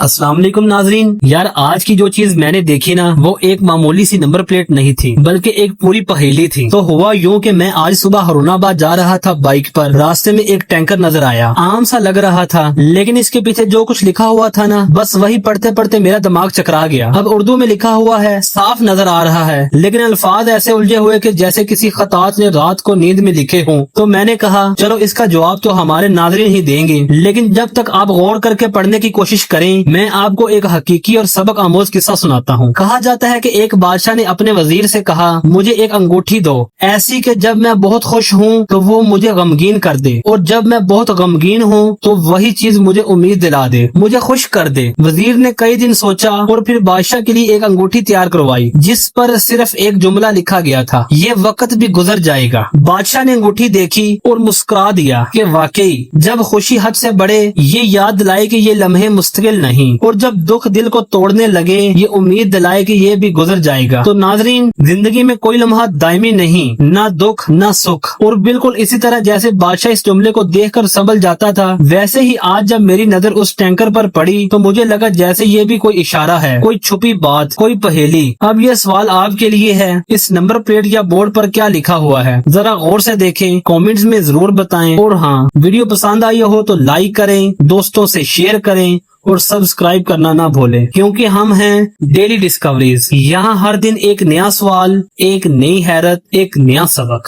السلام علیکم ناظرین، یار آج کی جو چیز میں نے دیکھی نا وہ ایک معمولی سی نمبر پلیٹ نہیں تھی بلکہ ایک پوری پہیلی تھی۔ تو ہوا یوں کہ میں آج صبح ہارون آباد جا رہا تھا بائک پر، راستے میں ایک ٹینکر نظر آیا، عام سا لگ رہا تھا لیکن اس کے پیچھے جو کچھ لکھا ہوا تھا نا بس وہی پڑھتے پڑھتے میرا دماغ چکرا گیا۔ اب اردو میں لکھا ہوا ہے، صاف نظر آ رہا ہے لیکن الفاظ ایسے الجھے ہوئے کہ جیسے کسی خطاط نے رات کو نیند میں لکھے ہوں۔ تو میں نے کہا چلو اس کا جواب تو ہمارے ناظرین ہی دیں گے، لیکن جب تک آپ غور کر کے پڑھنے کی کوشش کریں میں آپ کو ایک حقیقی اور سبق آموز قصہ سناتا ہوں۔ کہا جاتا ہے کہ ایک بادشاہ نے اپنے وزیر سے کہا مجھے ایک انگوٹھی دو ایسی کہ جب میں بہت خوش ہوں تو وہ مجھے غمگین کر دے، اور جب میں بہت غمگین ہوں تو وہی چیز مجھے امید دلا دے، مجھے خوش کر دے۔ وزیر نے کئی دن سوچا اور پھر بادشاہ کے لیے ایک انگوٹھی تیار کروائی جس پر صرف ایک جملہ لکھا گیا تھا، یہ وقت بھی گزر جائے گا۔ بادشاہ نے انگوٹھی دیکھی اور مسکرا دیا کہ واقعی جب خوشی حد سے بڑھے یہ یاد دلائے کہ یہ لمحے مستقل نہیں، اور جب دکھ دل کو توڑنے لگے یہ امید دلائے کہ یہ بھی گزر جائے گا۔ تو ناظرین، زندگی میں کوئی لمحہ دائمی نہیں، نہ دکھ نہ سکھ، اور بالکل اسی طرح جیسے بادشاہ اس جملے کو دیکھ کر سنبھل جاتا تھا ویسے ہی آج جب میری نظر اس ٹینکر پر پڑی تو مجھے لگا جیسے یہ بھی کوئی اشارہ ہے، کوئی چھپی بات، کوئی پہیلی۔ اب یہ سوال آپ کے لیے ہے، اس نمبر پلیٹ یا بورڈ پر کیا لکھا ہوا ہے؟ ذرا غور سے دیکھیں، کامنٹس میں ضرور بتائیں، اور ہاں ویڈیو پسند آئی ہو تو لائک کریں، دوستوں سے شیئر کریں اور سبسکرائب کرنا نہ بھولیں، کیونکہ ہم ہیں ڈیلی ڈسکوریز، یہاں ہر دن ایک نیا سوال، ایک نئی حیرت، ایک نیا سبق۔